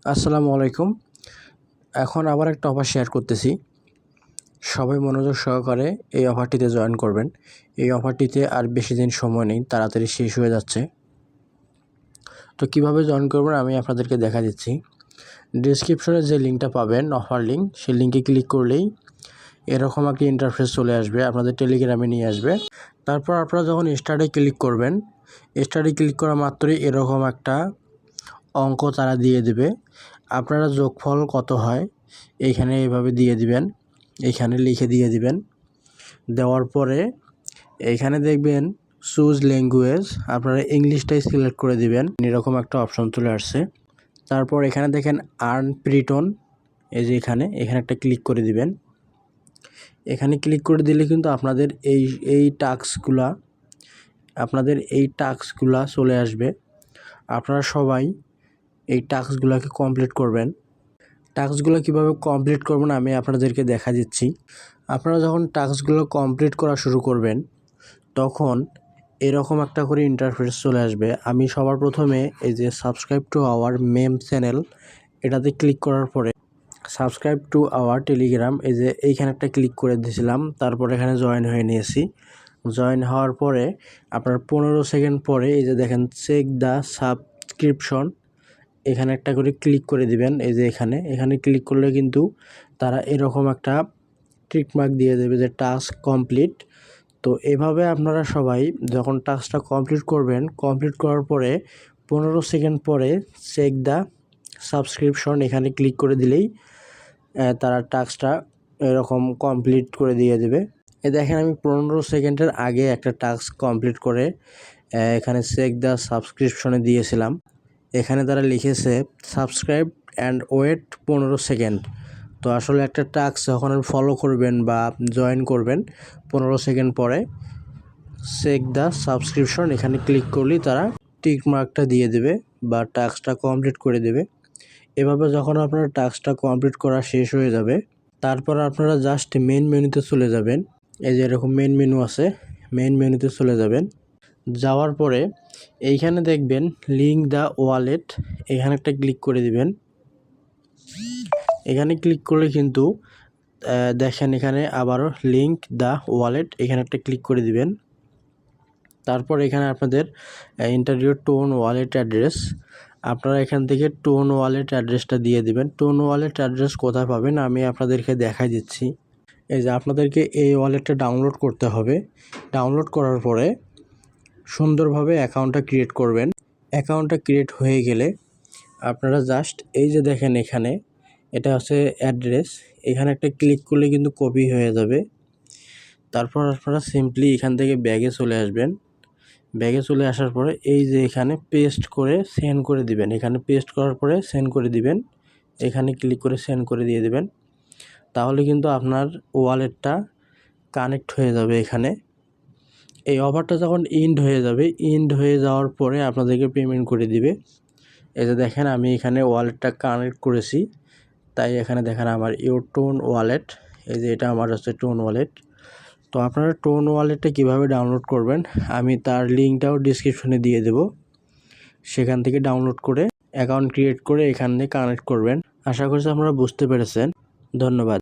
আসসালামু আলাইকুম। এখন আবার একটা অফার শেয়ার করতেছি। সবাই মনোযোগ সহকারে এই অফারটিতে জয়েন করবেন। এই অফারটিতে আর বেশি দিন সময় নেই, তাড়াতাড়ি শেষ হয়ে যাচ্ছে। তো কিভাবে জয়েন করবেন আমি আপনাদেরকে দেখা দিচ্ছি। ডেসক্রিপশনে যে লিঙ্কটা পাবেন, অফার লিঙ্ক, সেই লিঙ্কে ক্লিক করলেই এরকম একটা ইন্টারফেস চলে আসবে, আপনাদের টেলিগ্রামে নিয়ে আসবে। তারপর আপনারা যখন স্টার্টে ক্লিক করবেন, স্টার্টে ক্লিক করা মাত্রই এরকম একটা অঙ্ক তারা দিয়ে দেবে। আপনারা যোগফল কত হয় এইখানে এইভাবে দিয়ে দিবেন, এইখানে লিখে দিয়ে দিবেন। দেওয়ার পরে এইখানে দেখবেন চুজ ল্যাঙ্গুয়েজ, আপনারা ইংলিশটাই সিলেক্ট করে দিবেন। এরকম একটা অপশন চলে আসছে। তারপর এখানে দেখেন আর্ন প্রিটন, এই যে এখানে একটা ক্লিক করে দিবেন। এখানে ক্লিক করে দিলে কিন্তু আপনাদের এই টাস্কগুলা চলে আসবে। আপনারা সবাই এই টাস্কগুলোকে কমপ্লিট করবেন। টাস্কগুলো কীভাবে কমপ্লিট করবেন আমি আপনাদেরকে দেখা দিচ্ছি। আপনারা যখন টাস্কগুলো কমপ্লিট করা শুরু করবেন তখন এরকম একটা করে ইন্টারফেস চলে আসবে। আমি সবার প্রথমে এই যে subscribe to our ma'am channel, এটাতে ক্লিক করার পরে সাবস্ক্রাইব টু আওয়ার টেলিগ্রাম, এই যে এইখানে একটা ক্লিক করে দিয়েছিলাম। তারপর এখানে জয়েন হয়ে নিয়েছি। জয়েন হওয়ার পরে আপনার 15 সেকেন্ড পরে এই যে দেখেন চেক দ্য সাবস্ক্রিপশন, এখানে একটা করে ক্লিক করে দিবেন। এই যে এখানে ক্লিক করলে কিন্তু তারা এরকম একটা টিক মার্ক দিয়ে দেবে যে টাস্ক কমপ্লিট। তো এভাবে আপনারা সবাই যখন টাস্কটা কমপ্লিট করবেন, কমপ্লিট করার পরে 15 সেকেন্ড পরে চেক দ্য সাবস্ক্রিপশন, এখানে ক্লিক করে দিলেই তারা টাস্কটা এরকম কমপ্লিট করে দিয়ে দেবে। দেখেন আমি 15 সেকেন্ডের আগে একটা টাস্ক কমপ্লিট করে এখানে চেক দ্য সাবস্ক্রিপশনে দিয়েছিলাম। এখানে তারা লিখেছে সাবস্ক্রাইব অ্যান্ড ওয়েট 15 সেকেন্ড। তো আসলে একটা টাস্ক যখন ফলো করবেন বা জয়েন করবেন 15 সেকেন্ড পরে চেক দ্য সাবস্ক্রিপশন, এখানে ক্লিক করলেই তারা টিক মার্কটা দিয়ে দেবে বা টাস্কটা কমপ্লিট করে দেবে। এভাবে যখন আপনার টাস্কটা কমপ্লিট করা শেষ হয়ে যাবে, তারপর আপনারা জাস্ট মেন মেনুতে চলে যাবেন। এই যে এরকম মেন মেনু আছে, মেন মেনুতে চলে যাবেন। যাওয়ার পরে এইখানে দেখবেন লিঙ্ক দ্য ওয়ালেট, এখানে একটা ক্লিক করে দিবেন। এখানে ক্লিক করলে কিন্তু দেখেন এখানে আবারও লিঙ্ক দ্য ওয়ালেট, এখানে একটা ক্লিক করে দিবেন। তারপর এখানে আপনাদের enter your tone wallet address, আপনারা এখান থেকে টোন ওয়ালেট অ্যাড্রেসটা দিয়ে দিবেন। টোন ওয়ালেট অ্যাড্রেস কোথায় পাবেন আমি আপনাদেরকে দেখাই দিচ্ছি। এই যে আপনাদেরকে এই ওয়ালেটটা ডাউনলোড করতে হবে। ডাউনলোড করার পরে সুন্দরভাবে অ্যাকাউন্টটা ক্রিয়েট করবেন। অ্যাকাউন্টটা ক্রিয়েট হয়ে গেলে আপনারা জাস্ট এই যে দেখেন এখানে এটা হচ্ছে অ্যাড্রেস, এখানে একটা ক্লিক করলে কিন্তু কপি হয়ে যাবে। তারপর আপনারা সিম্পলি এখান থেকে ব্যাগে চলে আসবেন। ব্যাগে চলে আসার পরে এই যে এখানে পেস্ট করে সেন্ড করে দিবেন। এখানে পেস্ট করার পরে সেন্ড করে দিবেন। এখানে ক্লিক করে সেন্ড করে দিয়ে দিবেন। তাহলে কিন্তু আপনার ওয়ালেটটা কানেক্ট হয়ে যাবে। এখানে এই অফারটা যখন ইন্ড হয়ে যাবে, ইন্ড হয়ে যাওয়ার পরে আপনাদেরকে পেমেন্ট করে দিবে। এই যে দেখেন আমি এখানে ওয়ালেটটা কানেক্ট করেছি, তাই এখানে দেখেন আমার ইউর টোন ওয়ালেট, এই যে এটা আমার হচ্ছে টোন ওয়ালেট। তো আপনারা টোন ওয়ালেটটা কীভাবে ডাউনলোড করবেন আমি তার লিঙ্কটাও ডিসক্রিপশনে দিয়ে দেব। সেখান থেকে ডাউনলোড করে অ্যাকাউন্ট ক্রিয়েট করে এখানে কানেক্ট করবেন। আশা করছি আপনারা বুঝতে পেরেছেন। ধন্যবাদ।